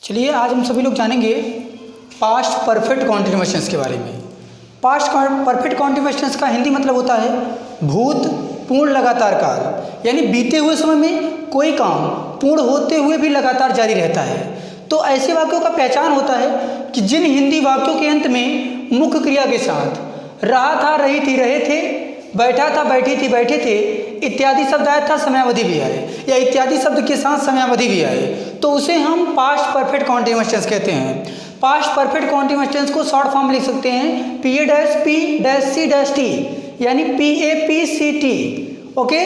चलिए आज हम सभी लोग जानेंगे पास्ट परफेक्ट कॉन्टिन्यूएशंस के बारे में। पास्ट परफेक्ट कॉन्टिन्यूएशंस का हिंदी मतलब होता है भूत पूर्ण लगातार काल, यानी बीते हुए समय में कोई काम पूर्ण होते हुए भी लगातार जारी रहता है। तो ऐसे वाक्यों का पहचान होता है कि जिन हिंदी वाक्यों के अंत में मुख्य क्रिया के साथ रहा था, रही थी, रहे थे, बैठा था, बैठी थी, बैठे थे इत्यादि शब्द आया था, समयावधि भी आए, या इत्यादि शब्द के साथ समयावधि भी आए, तो उसे हम पास्ट परफेक्ट कॉन्टिन्यूएशंस कहते हैं। पास्ट परफेक्ट कॉन्टिन्यूएशंस को शॉर्ट फॉर्म लिख सकते हैं PA-P-C-T, यानी PAPCT। ओके,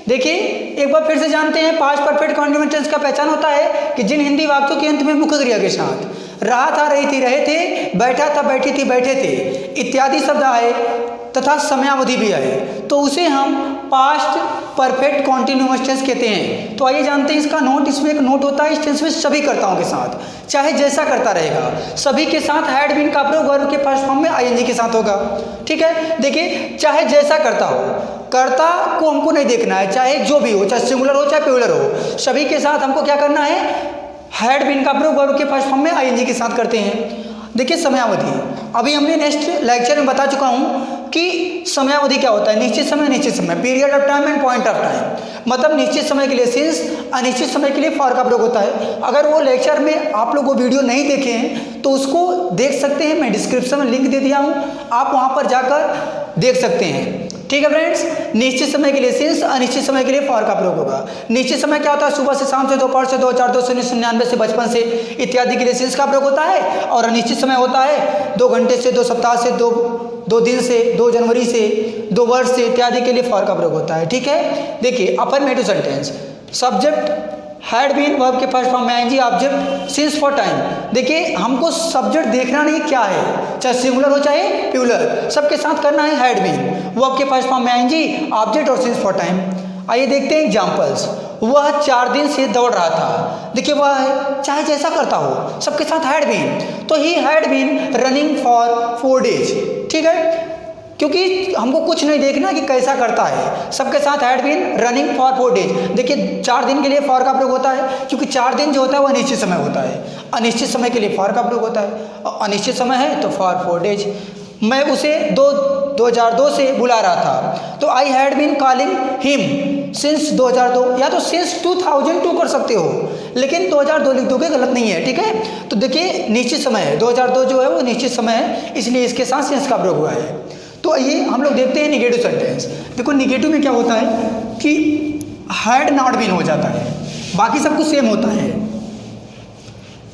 देखिए एक बार फिर से जानते हैं पास्ट परफेक्ट कॉन्टिन्यूएशंस का पहचान होता है कि जिन हिंदी वाक्यों के अंत में मुख्य क्रिया के साथ रहा था, रही थी, रहे थे, बैठा था, बैठी थी, बैठे थे इत्यादि शब्द आए तथा समयावधि भी आए, तो उसे हम पास्ट परफेक्ट कॉन्टिन्यूएशंस कहते हैं। तो आइए जानते हैं इसका नोट। इसमें एक नोट होता है इस टेंस में सभी कर्ताओं के साथ, चाहे जैसा करता रहेगा, सभी के साथ हैड बीन का प्रयोग वर्ब के फर्स्ट फॉर्म में आईएनजी के साथ होगा। ठीक है, देखिए चाहे जैसा करता हो, कर्ता को हमको नहीं देखना है, चाहे जो भी हो, चाहे सिंगुलर हो चाहे प्लूरल हो, सभी के साथ हमको क्या करना है, हैड बीन का प्रयोग वर्ब के फर्स्ट फॉर्म में आईएनजी के साथ करते हैं। देखिए समयावधि, अभी हमने नेक्स्ट लेक्चर में बता चुका हूं कि समयावधि क्या होता है। निश्चित समय, निश्चित समय, period of time and point of time, मतलब निश्चित समय के लिए सिंस, अनिश्चित समय के लिए फॉर का प्रयोग होता है। अगर वो लेक्चर में आप लोग वो वीडियो नहीं देखे हैं तो उसको देख सकते हैं, मैं डिस्क्रिप्शन में लिंक दे दिया हूँ, आप वहाँ पर जाकर देख सकते हैं। ठीक है फ्रेंड्स, निश्चित समय के लिए सिंस, अनिश्चित समय के लिए फॉर का प्रयोग होगा। निश्चित समय क्या होता है, सुबह से शाम से, दोपहर से, 2 4 2 से 1999 से, बचपन से इत्यादि के लिए सिंस का प्रयोग होता है। और अनिश्चित समय होता है 2 घंटे से, 2 सप्ताह से, 2 दिन से, 2 जनवरी से, 2 वर्ष से इत्यादि के लिए फॉर का प्रयोग होता है। ठीक है, देखिए affirmative sentence, subject had been, verb के फर्स्ट फॉर्म में ING, object since for time. देखिए हमको सब्जेक्ट देखना नहीं क्या है, चाहे सिंगुलर हो चाहे प्लूरल, सबके साथ करना है हैड बीन, वर्ब के फर्स्ट फॉर्म में आईएनजी, ऑब्जेक्ट और सिंस फॉर टाइम। आइए देखते हैं एग्जांपल्स। वह 4 दिन से दौड़ रहा था, देखिए वह है, चाहे जैसा करता हो, सबके साथ हैड बीन, तो he had been running for 4 days. ठीक है, क्योंकि हमको कुछ नहीं देखना कि कैसा करता है, सबके साथ had been running for 4 days. देखिए 4 दिन के लिए फॉर का प्रयोग होता है, क्योंकि 4 दिन जो होता है वह अनिश्चित समय होता है, अनिश्चित समय के लिए फॉर का प्रयोग होता है, और अनिश्चित समय है तो फॉर 4 डेज। मैं उसे 2002 से बुला रहा था, तो I had been calling him since 2002, या तो सिंस 2002 कर सकते हो, लेकिन 2002 लिख दोगे गलत नहीं है। ठीक है, तो देखिए निश्चित समय है, 2002 जो है वो निश्चित समय है, इसलिए इसके साथ सिंस का प्रयोग हुआ है। तो आइए हम लोग देखते हैं निगेटिव सेंटेंस। देखो निगेटिव में क्या होता है कि हैड नॉट बीन हो जाता है, बाकी सब कुछ सेम होता है,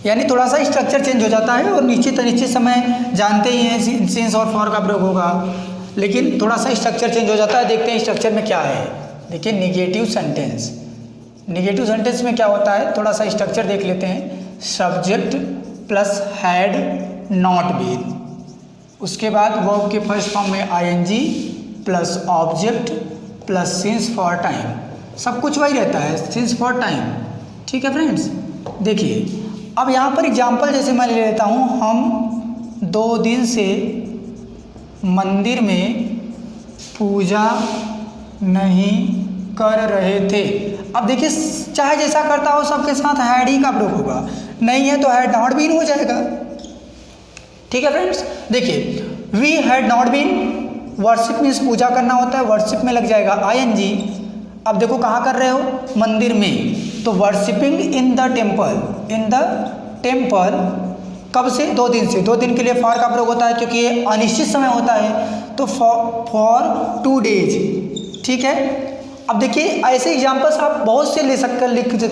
यानी थोड़ा सा स्ट्रक्चर चेंज हो जाता है, और निश्चित अनिश्चित समय जानते ही हैं सिंस और फॉर का प्रयोग होगा, लेकिन थोड़ा सा स्ट्रक्चर चेंज हो जाता है। देखते हैं स्ट्रक्चर में क्या है। देखिए निगेटिव सेंटेंस, निगेटिव सेंटेंस में क्या होता है, थोड़ा सा स्ट्रक्चर देख लेते हैं। Subject plus had not been, उसके बाद वर्ब के फर्स्ट फॉर्म में ING plus object plus since for time, सब कुछ वही रहता है, सिंस फॉर टाइम। ठीक है फ्रेंड्स, देखिए अब यहाँ पर एग्जांपल जैसे मैं ले लेता हूँ, हम 2 दिन से मंदिर में पूजा नहीं कर रहे थे। अब देखिए चाहे जैसा करता हो, सबके साथ हैड ही का प्रयोग होगा, नहीं है तो हैड नॉट बीन हो जाएगा। ठीक है फ्रेंड्स, देखिए we had not been, worship means पूजा करना होता है, वर्शिप में लग जाएगा आईएनजी। अब देखो कहाँ कर रहे हो, मंदिर में, तो worshipping in the temple, in the temple कब से, 2 दिन से, 2 दिन के लिए फॉर का प्रयोग होता है, क्योंकि ये अनिश्चित समय होता है, तो फॉर 2 डेज। ठीक है, अब देखिए ऐसे एग्जाम्पल्स आप बहुत से लिख सकते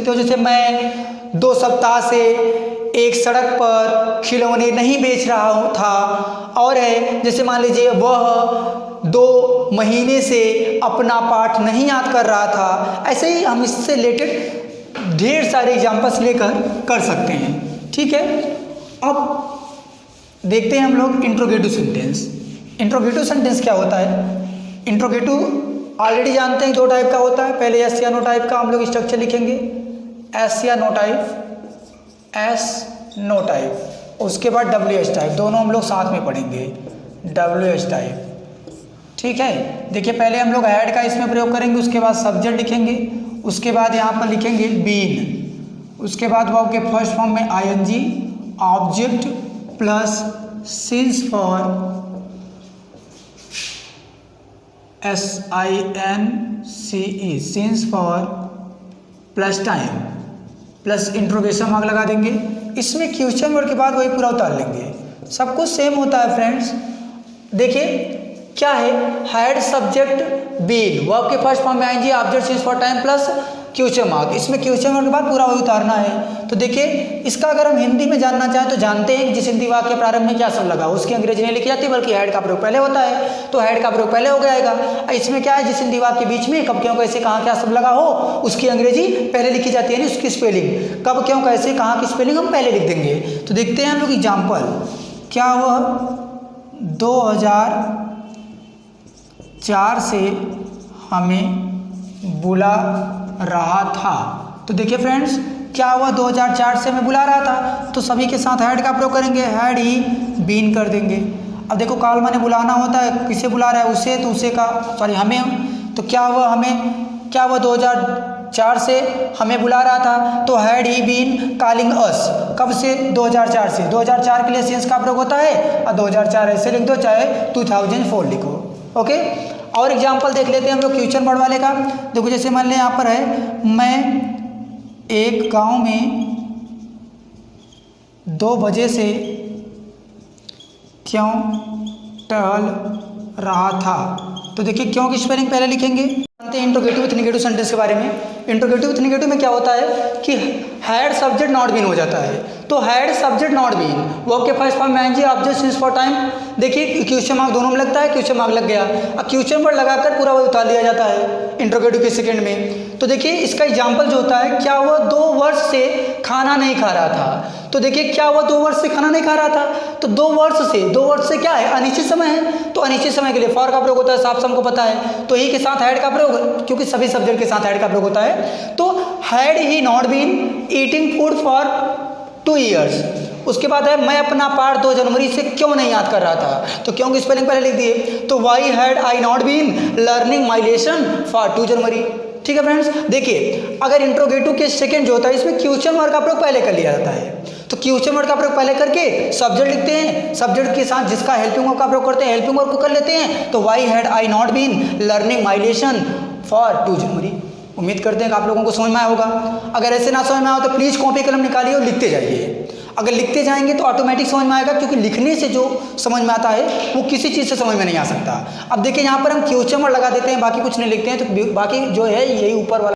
हो, जैसे मैं 2 सप्ताह से एक सड़क पर खिलौने नहीं बेच रहा था, और है जैसे मान लीजिए वह 2 महीने से अपना पाठ नहीं याद कर रहा था। ऐसे ही हम इससे रिलेटेड ढेर सारे एग्जाम्पल्स लेकर कर सकते हैं। ठीक है, अब देखते हैं हम लोग इंट्रोगेटिव सेंटेंस। इंट्रोगेटिव सेंटेंस क्या होता है, इंट्रोगेटिव ऑलरेडी जानते हैं 2 टाइप का होता है। पहले एस या नो टाइप का हम लोग स्ट्रक्चर लिखेंगे, एस या no type, yes no type, उसके बाद WH टाइप, दोनों हम लोग साथ में पढ़ेंगे, WH टाइप। ठीक है, देखिए पहले हम लोग हैड का इसमें प्रयोग करेंगे, उसके बाद सब्जेक्ट लिखेंगे, उसके बाद यहाँ पर लिखेंगे बीन, उसके बाद वर्ब के फर्स्ट फॉर्म में ING, object plus since for SINCE, since for plus time plus interrogation mark लगा देंगे। इसमें क्वेश्चन वर्ड के बाद वही पूरा उतार लेंगे। सब कुछ सेम होता है फ्रेंड्स। देखिए क्या है, हैड सब्जेक्ट बीन, वर्ब के फर्स्ट फॉर्म में आएंगे object since for time plus question mark. इसमें क्वेश्चन मार्क के बाद पूरा वही उतारना है। तो देखिए इसका अगर हम हिंदी में जानना चाहें तो जानते हैं कि जिस हिंदी वाक्य के प्रारंभ में क्या सब लगा, उसकी अंग्रेजी नहीं लिखी जाती बल्कि हैड का प्रयोग पहले होता है, तो हैड का प्रयोग पहले हो जाएगा। इसमें क्या है, जिस हिंदी वाक्य के बीच में कब क्यों कैसे कहाँ क्या सब लगा हो उसकी अंग्रेजी पहले लिखी जाती है, यानी उसकी स्पेलिंग कब क्यों कैसे कहाँ की स्पेलिंग हम पहले लिख देंगे। तो देखते हैं हम लोग एग्जाम्पल, क्या वह 2004 से हमें बुला रहा था। तो देखिए फ्रेंड्स, क्या हुआ 2004 से हमें बुला रहा था, तो सभी के साथ हैड का प्रयोग करेंगे, हैड ही बीन कर देंगे। अब देखो काल माने बुलाना होता है, किसे बुला रहा है, उसे, तो उसे का सॉरी हमें, तो क्या हुआ हमें, क्या हुआ 2004 से हमें बुला रहा था, तो had he been calling us. कब से, 2004 से। 2004 के लिए सिंस का प्रयोग होता है, और 2004 ऐसे लिख दो चाहे 2004 लिखो। ओके, और एग्जाम्पल देख लेते हैं हम लोग क्वेश्चन वर्ड वाले का। देखो जैसे मान लें यहाँ पर है, मैं एक गांव में 2 बजे से क्यों टहल रहा था। तो देखिए क्यों की स्पेलिंग पहले लिखेंगे। जानते हैं इंट्रोगेटिव विथ नेगेटिव सेंटेंस के बारे में। इंट्रोगेटिव विथ नेगेटिव में क्या होता है कि हैड सब्जेक्ट नॉट बीन हो जाता है, तो had subject not been, verb के फर्स्ट फॉर्म में आएंगे ऑब्जेक्ट सिंस फॉर टाइम। देखिए क्वेश्चन मार्क दोनों में लगता है, क्वेश्चन मार्क लग गया, अब क्वेश्चन वर्ड लगाकर पूरा वही उतार दिया जाता है इंट्रोगेटिव के सेकंड में। तो देखिए इसका एग्जाम्पल जो होता है, क्या हुआ 2 वर्ष से खाना नहीं खा रहा था। तो देखिए क्या हुआ 2 वर्ष से खाना नहीं खा रहा था, तो 2 वर्ष से क्या है, अनिश्चित समय है, तो अनिश्चित समय के लिए फॉर का प्रयोग होता है, साफ सबको पता है। तो ही के साथ हैड का प्रयोग, क्योंकि सभी सब्जेक्ट के साथ हैड का प्रयोग होता है। तो had he not been eating food for 2 years. उसके बाद है, मैं अपना पाठ 2 जनवरी से क्यों नहीं याद कर रहा था, तो क्यों की स्पेलिंग पहले लिख दिए, तो why had I not been learning my lesson for 2 January. ठीक है फ्रेंड्स, देखिए अगर इंट्रोगेटिव के सेकंड जो होता है इसमें क्वेश्चन वर्ड का प्रयोग पहले कर लिया जाता है, तो क्वेश्चन वर्ड का प्रयोग पहले करके सब्जेक्ट लिखते हैं, सब्जेक्ट के साथ जिसका हेल्पिंग वर्ब का प्रयोग करते हैं हेल्पिंग वर्ब को कर लेते हैं। तो why had I not been learning my lesson for 2 January. उम्मीद करते हैं कि आप लोगों को समझ में आया होगा। अगर ऐसे ना समझ में आया तो प्लीज़ कॉपी कलम निकालिए और लिखते जाइए। अगर लिखते जाएंगे तो ऑटोमेटिक समझ में आएगा, क्योंकि लिखने से जो समझ में आता है वो किसी चीज़ से समझ में नहीं आ सकता। अब देखिए यहाँ पर हम क्वेश्चन वर्ड लगा देते हैं, बाकी कुछ नहीं लिखते हैं, तो बाकी जो है यही ऊपर वाला